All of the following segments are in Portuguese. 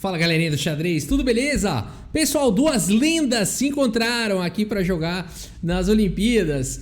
Fala galerinha do xadrez, tudo beleza? Pessoal, duas lendas se encontraram aqui para jogar nas Olimpíadas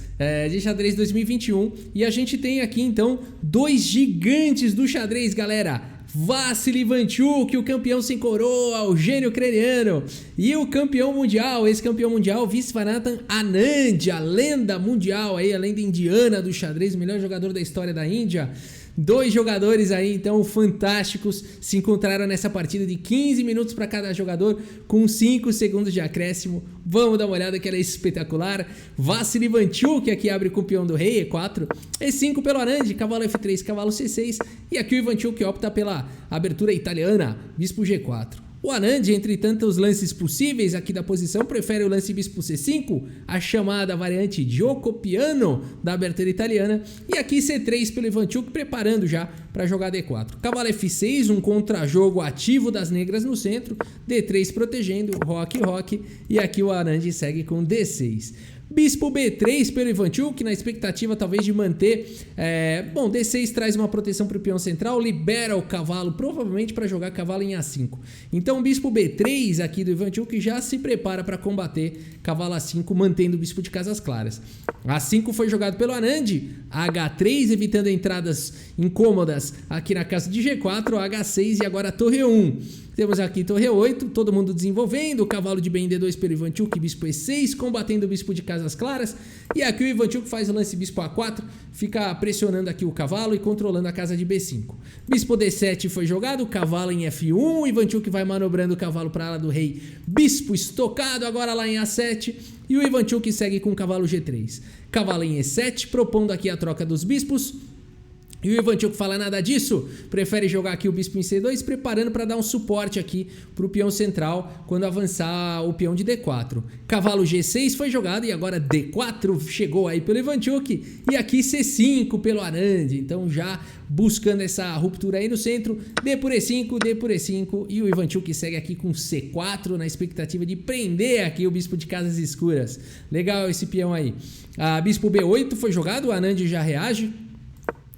de xadrez 2021 e a gente tem aqui então dois gigantes do xadrez, galera. Vassily Ivanchuk, o campeão sem coroa, o gênio ucraniano, e o campeão mundial, ex-campeão mundial, Viswanathan Anand, a lenda mundial aí, a lenda indiana do xadrez, o melhor jogador da história da Índia. Dois jogadores aí, então, fantásticos, se encontraram nessa partida de 15 minutos para cada jogador, com 5 segundos de acréscimo. Vamos dar uma olhada que ela é espetacular. Vassily Ivanchuk aqui abre com o peão do rei, E4, E5 pelo Anand, cavalo F3, cavalo C6, e aqui o Ivanchuk opta pela abertura italiana, bispo G4. O Anand, entre tantos lances possíveis aqui da posição, prefere o lance bispo C5, a chamada variante Giocopiano da abertura italiana, e aqui C3 pelo Ivanchuk, preparando já para jogar D4. Cavalo F6, um contrajogo ativo das negras no centro, D3 protegendo, roque, e aqui o Anand segue com D6. Bispo B3 pelo Ivanchuk, na expectativa talvez de manter... D6 traz uma proteção para o peão central, libera o cavalo, provavelmente para jogar cavalo em A5. Então bispo B3 aqui do Ivanchuk já se prepara para combater cavalo A5, mantendo o bispo de casas claras. A5 foi jogado pelo Anand, H3 evitando entradas incômodas aqui na casa de G4, H6 e agora torre 1. Temos aqui torre 8, todo mundo desenvolvendo, o cavalo de bem D2 pelo Ivanchuk, bispo E6, combatendo o bispo de casas claras. E aqui o Ivanchuk faz o lance bispo A4, fica pressionando aqui o cavalo e controlando a casa de B5. Bispo D7 foi jogado, cavalo em F1, o Ivanchuk vai manobrando o cavalo para a ala do rei. Bispo estocado agora lá em A7 e o Ivanchuk segue com o cavalo G3. Cavalo em E7, propondo aqui a troca dos bispos. E o Ivanchuk fala nada disso, prefere jogar aqui o bispo em C2, preparando para dar um suporte aqui para o peão central quando avançar o peão de D4. Cavalo G6 foi jogado e agora D4 chegou aí pelo Ivanchuk e aqui C5 pelo Anand. Então já buscando essa ruptura aí no centro, D por E5 e o Ivanchuk segue aqui com C4 na expectativa de prender aqui o bispo de casas escuras. Legal esse peão aí. Bispo B8 foi jogado, o Anand já reage.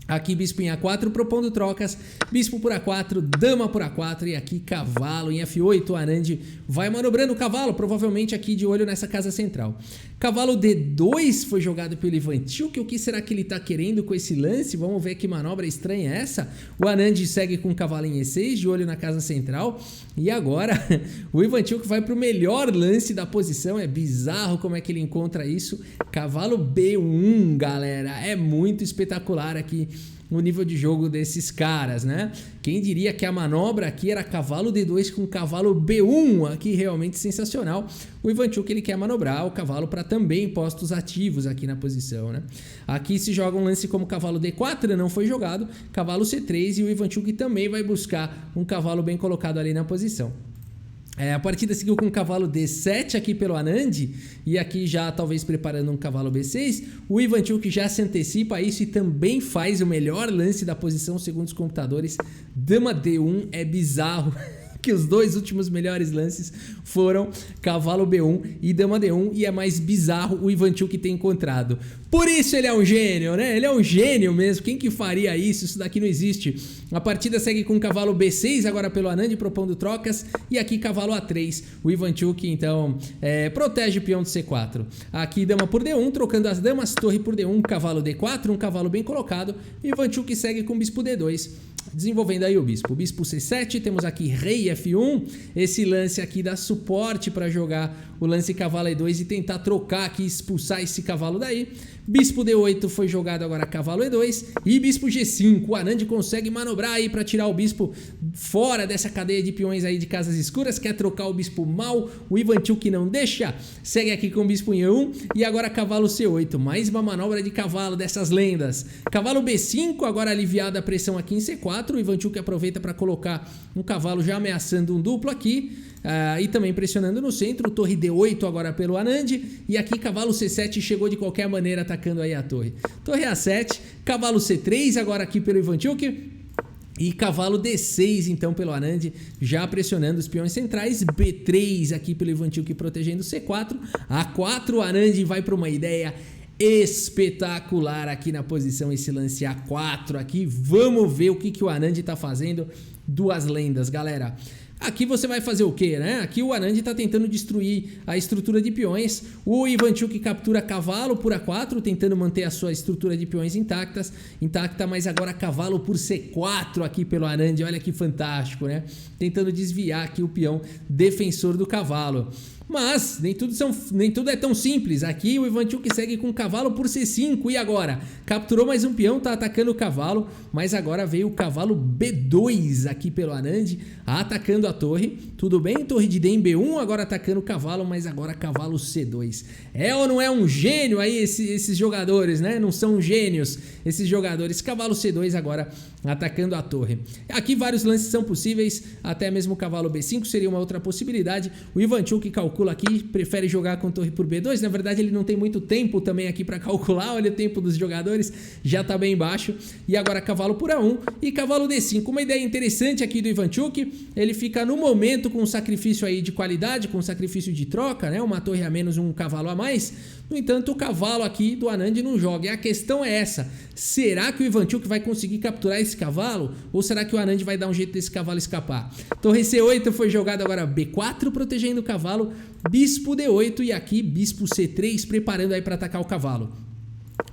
Aqui bispo em A4 propondo trocas, bispo por A4, dama por A4 e aqui cavalo em F8, o Anand vai manobrando o cavalo, provavelmente aqui de olho nessa casa central. Cavalo D2 foi jogado pelo Ivanchuk, o que será que ele está querendo com esse lance? Vamos ver que manobra estranha é essa. O Anand segue com o cavalo em E6, de olho na casa central, e agora o Ivanchuk vai para o melhor lance da posição, é bizarro como é que ele encontra isso. Cavalo B1, galera, é muito espetacular aqui o nível de jogo desses caras, né? Quem diria que a manobra aqui era cavalo D2 com cavalo B1, aqui realmente sensacional. O Ivanchuk ele quer manobrar o cavalo para também postos ativos aqui na posição, né? Aqui se joga um lance como cavalo D4, não foi jogado, cavalo C3 e o Ivanchuk também vai buscar um cavalo bem colocado ali na posição. A partida seguiu com o cavalo D7 aqui pelo Anand e aqui já talvez preparando um cavalo B6. O Ivanchuk já se antecipa a isso e também faz o melhor lance da posição segundo os computadores. Dama D1 é bizarro que os dois últimos melhores lances foram cavalo B1 e dama D1 e é mais bizarro o Ivanchuk ter encontrado. Por isso ele é um gênio, né? Ele é um gênio mesmo. Quem que faria isso? Isso daqui não existe. A partida segue com cavalo B6 agora pelo Anand propondo trocas e aqui cavalo A3. O Ivanchuk então protege o peão de C4. Aqui dama por D1 trocando as damas, torre por D1, cavalo D4, um cavalo bem colocado. Ivanchuk segue com bispo D2. Desenvolvendo aí o bispo C7, temos aqui rei F1, esse lance aqui dá suporte para jogar o lance cavalo E2 e tentar trocar aqui, expulsar esse cavalo daí. Bispo D8 foi jogado agora cavalo E2 e bispo G5, o Anand consegue manobrar aí para tirar o bispo fora dessa cadeia de peões aí de casas escuras, quer trocar o bispo mal, o Ivanchuk não deixa, segue aqui com o bispo em E1 e agora cavalo C8, mais uma manobra de cavalo dessas lendas. Cavalo B5, agora aliviada a pressão aqui em C4, o Ivanchuk aproveita para colocar um cavalo já ameaçando um duplo aqui. E também pressionando no centro, torre D8 agora pelo Anand, e aqui cavalo C7 chegou de qualquer maneira atacando aí a torre. Torre A7, cavalo C3 agora aqui pelo Ivanchuk, e cavalo D6 então pelo Anand, já pressionando os peões centrais. B3 aqui pelo Ivanchuk protegendo C4, A4, o Anand vai para uma ideia espetacular aqui na posição, esse lance A4 aqui. Vamos ver o que o Anand está fazendo. Duas lendas, galera. Aqui você vai fazer o quê, né? Aqui o Anand está tentando destruir a estrutura de peões. O Ivanchuk captura cavalo por A4, tentando manter a sua estrutura de peões intacta, mas agora cavalo por C4 aqui pelo Anand. Olha que fantástico, né? Tentando desviar aqui o peão defensor do cavalo. Mas nem tudo é tão simples. Aqui o Ivanchuk segue com cavalo por C5. E agora? Capturou mais um peão, tá atacando o cavalo. Mas agora veio o cavalo B2 aqui pelo Anand, atacando a torre. Tudo bem, torre de D em B1, agora atacando o cavalo, mas agora cavalo C2. É ou não é um gênio aí esses jogadores, né? Não são gênios esses jogadores. Cavalo C2 agora atacando a torre. Aqui vários lances são possíveis, até mesmo o cavalo B5 seria uma outra possibilidade. O Ivanchuk calcula aqui, prefere jogar com torre por B2. Na verdade ele não tem muito tempo também aqui para calcular. Olha o tempo dos jogadores, já tá bem baixo. E agora cavalo por A1 e cavalo D5. Uma ideia interessante aqui do Ivanchuk, ele fica no momento com um sacrifício aí de qualidade, com um sacrifício de troca, né? Uma torre a menos, um cavalo a mais. No entanto, o cavalo aqui do Anand não joga. E a questão é essa: será que o Ivanchuk vai conseguir capturar esse cavalo? Ou será que o Anand vai dar um jeito desse cavalo escapar? Torre C8 foi jogado agora B4, protegendo o cavalo. Bispo D8 e aqui bispo C3, preparando aí para atacar o cavalo.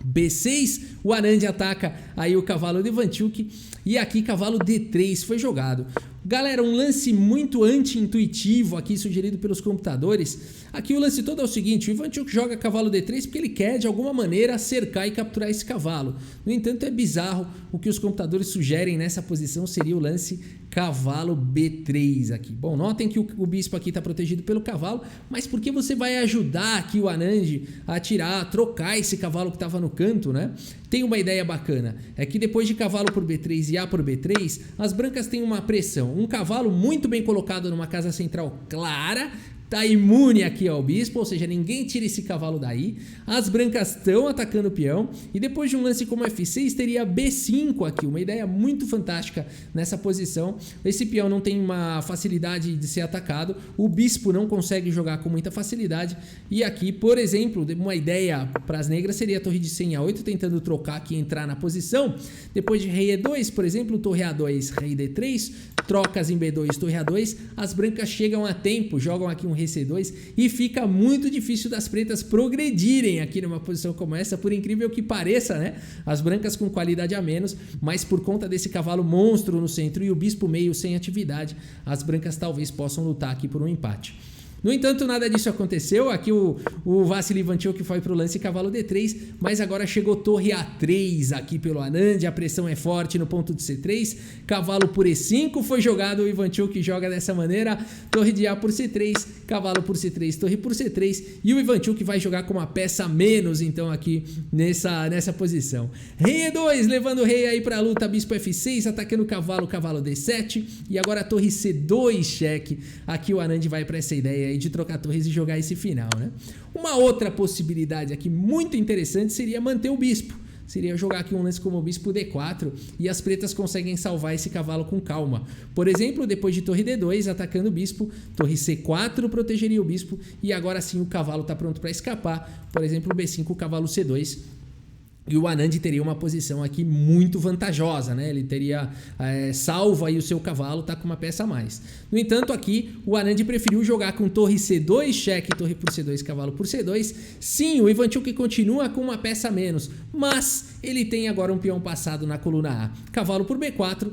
B6, o Anand ataca aí o cavalo do Ivanchuk. E aqui cavalo D3 foi jogado. Galera, um lance muito anti-intuitivo aqui sugerido pelos computadores. Aqui o lance todo é o seguinte: o Ivanchuk joga cavalo D3 porque ele quer de alguma maneira cercar e capturar esse cavalo. No entanto, é bizarro. O que os computadores sugerem nessa posição seria o lance cavalo B3 aqui. Bom, notem que o bispo aqui está protegido pelo cavalo, mas por que você vai ajudar aqui o Anand a tirar, a trocar esse cavalo que estava no canto, né? Tem uma ideia bacana, é que depois de cavalo por B3 e A por B3, as brancas têm uma pressão. Um cavalo muito bem colocado numa casa central clara, tá imune aqui ao bispo, ou seja, ninguém tira esse cavalo daí. As brancas estão atacando o peão e depois de um lance como F6 teria B5 aqui, uma ideia muito fantástica nessa posição. Esse peão não tem uma facilidade de ser atacado, o bispo não consegue jogar com muita facilidade e aqui, por exemplo, uma ideia para as negras seria a torre de C em A8 tentando trocar aqui e entrar na posição. Depois de rei E2, por exemplo, torre A2, rei D3, trocas em B2, torre A2, as brancas chegam a tempo, jogam aqui um rei C2 e fica muito difícil das pretas progredirem aqui numa posição como essa, por incrível que pareça, né? As brancas com qualidade a menos, mas por conta desse cavalo monstro no centro e o bispo meio sem atividade, as brancas talvez possam lutar aqui por um empate. No entanto, nada disso aconteceu. Aqui o Vassili Ivanchuk foi para o lance cavalo D3, mas agora chegou torre A3 aqui pelo Anand. A pressão é forte no ponto de C3. Cavalo por E5 foi jogado. O Ivanchuk joga dessa maneira. Torre de A por C3, cavalo por C3, torre por C3. E o Ivanchuk vai jogar com uma peça a menos, então, aqui nessa posição. Rei E2, levando o rei aí para a luta. Bispo F6, atacando o cavalo, cavalo D7. E agora torre C2, cheque. Aqui o Anand vai para essa ideia de trocar torres e jogar esse final, né? Uma outra possibilidade aqui muito interessante seria manter o bispo. Seria jogar aqui um lance como o bispo D4 e as pretas conseguem salvar esse cavalo com calma. Por exemplo, depois de torre D2 atacando o bispo, torre C4 protegeria o bispo e agora sim o cavalo está pronto para escapar. Por exemplo, B5, cavalo C2. E o Anand teria uma posição aqui muito vantajosa, né? Ele teria salvo aí o seu cavalo, tá com uma peça a mais. No entanto, aqui o Anand preferiu jogar com torre C2, cheque, torre por C2, cavalo por C2. Sim, o Ivanchuk continua com uma peça a menos, mas ele tem agora um peão passado na coluna A. Cavalo por B4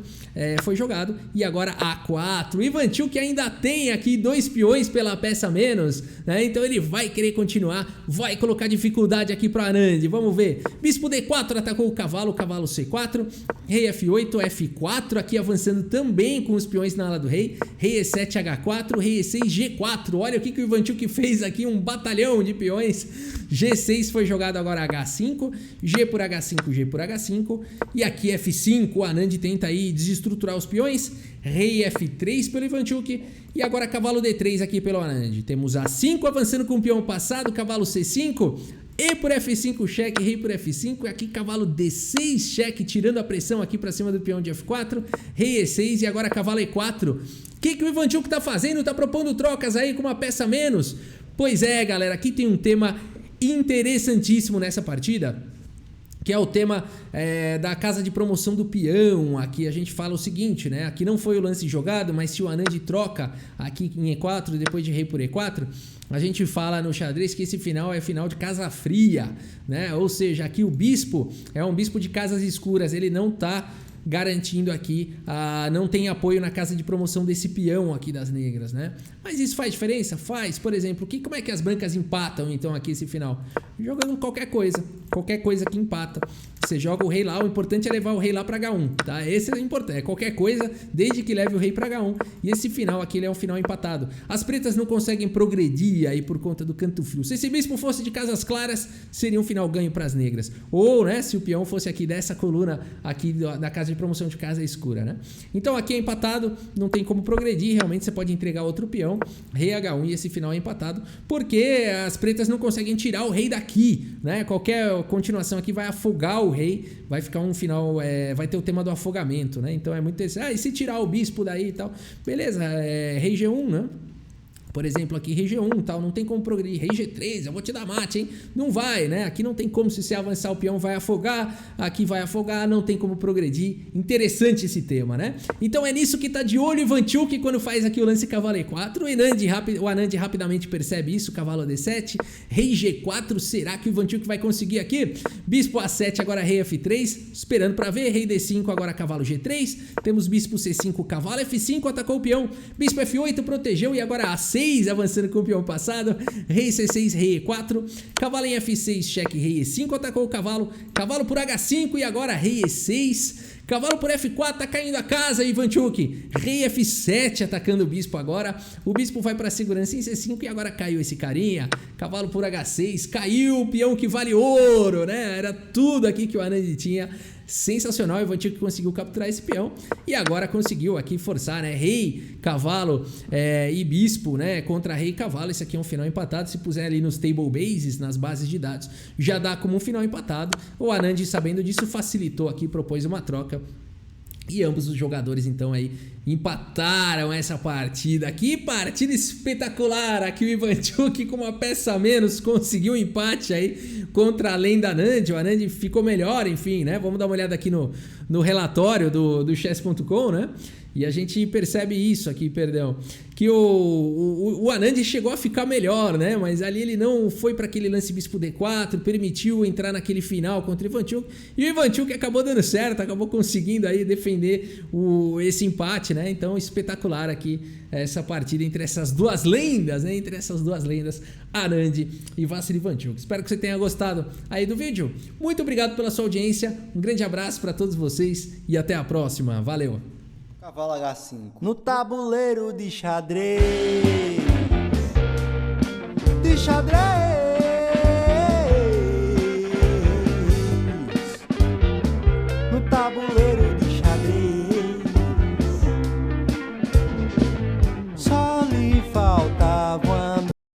foi jogado e agora A4. O Ivanchuk ainda tem aqui 2 peões pela peça a menos, né? Então ele vai querer continuar, vai colocar dificuldade aqui para Anand. Vamos ver. Bispo D4 atacou o cavalo, cavalo C4, rei F8, F4, aqui avançando também com os peões na ala do rei, rei E7, H4, rei E6, G4, olha o que o Ivanchuk fez aqui, um batalhão de peões. G6 foi jogado agora H5, G por H5, G por H5, e aqui F5, o Anand tenta aí desestruturar os peões, rei F3 pelo Ivanchuk, e agora cavalo D3 aqui pelo Anand. Temos A5 avançando com o peão passado, cavalo C5, E por F5, cheque, rei por F5, e aqui cavalo D6, cheque, tirando a pressão aqui para cima do peão de F4, rei E6 e agora cavalo E4. O que o Ivanchuk tá fazendo? Tá propondo trocas aí com uma peça a menos? Pois é, galera, aqui tem um tema interessantíssimo nessa partida. que é o tema da casa de promoção do peão. Aqui a gente fala o seguinte, né? Aqui não foi o lance jogado, mas se o Anand troca aqui em E4, depois de rei por E4, a gente fala no xadrez que esse final é final de casa fria, né? Ou seja, aqui o bispo é um bispo de casas escuras, ele não tá garantindo aqui, não tem apoio na casa de promoção desse peão aqui das negras, né? Mas isso faz diferença? Faz. Por exemplo, como é que as brancas empatam então aqui esse final? Jogando qualquer coisa que empata. Você joga o rei lá, o importante é levar o rei lá para H1, tá? Esse é o importante, é qualquer coisa, desde que leve o rei para H1. E esse final aqui ele é um final empatado. As pretas não conseguem progredir aí por conta do canto frio. Se esse bispo fosse de casas claras, seria um final ganho para as negras. Ou, né, se o peão fosse aqui dessa coluna aqui da casa de promoção de casa escura, né? Então aqui é empatado, não tem como progredir, realmente você pode entregar outro peão, rei H1 e esse final é empatado, porque as pretas não conseguem tirar o rei daqui, né? Qualquer continuação aqui vai afogar o rei, vai ficar um final, vai ter o tema do afogamento, né? Então é muito interessante. E se tirar o bispo daí e tal, beleza, rei G1, né? Por exemplo, aqui rei G1 tal, não tem como progredir. Rei G3, eu vou te dar mate, hein? Não vai, né? Aqui não tem como, se você avançar o peão vai afogar, aqui vai afogar, não tem como progredir. Interessante esse tema, né? Então é nisso que tá de olho Ivanchuk quando faz aqui o lance cavalo E4. O Anand rapidamente percebe isso, cavalo D7, rei G4, será que o Ivanchuk vai conseguir aqui? Bispo A7, agora rei F3, esperando para ver, rei D5, agora cavalo G3, temos bispo C5, cavalo F5, atacou o peão, bispo F8, protegeu e agora A6, avançando com o peão passado, rei C6, rei E4, cavalo em F6, cheque, rei E5, atacou o cavalo, cavalo por H5 e agora rei E6, cavalo por F4, tá caindo a casa, Ivanchuk, rei F7 atacando o bispo agora, o bispo vai para segurança em C5 e agora caiu esse carinha, cavalo por H6, caiu o peão que vale ouro, né? Era tudo aqui que o Anand tinha. Sensacional, o Ivanchuk conseguiu capturar esse peão e agora conseguiu aqui forçar, né? Rei, cavalo e bispo, né? Contra rei e cavalo. Esse aqui é um final empatado. Se puser ali nos table bases, nas bases de dados, já dá como um final empatado. O Anand, sabendo disso, facilitou aqui, propôs uma troca. E ambos os jogadores, então, aí empataram essa partida. Que partida espetacular! Aqui o Ivanchuk, com uma peça a menos, conseguiu um empate aí contra a lenda Anand. O Anand ficou melhor, enfim, né? Vamos dar uma olhada aqui no relatório do chess.com, né? E a gente percebe isso aqui, que o Anand chegou a ficar melhor, né? Mas ali ele não foi para aquele lance bispo D4, permitiu entrar naquele final contra o Ivanchuk. E o Ivanchuk acabou dando certo, acabou conseguindo aí defender esse empate, né? Então, espetacular aqui essa partida entre essas duas lendas, né? Entre essas duas lendas, Anand e Vassily Ivanchuk. Espero que você tenha gostado aí do vídeo. Muito obrigado pela sua audiência. Um grande abraço para todos vocês e até a próxima. Valeu! Cavalo H5 no tabuleiro de xadrez.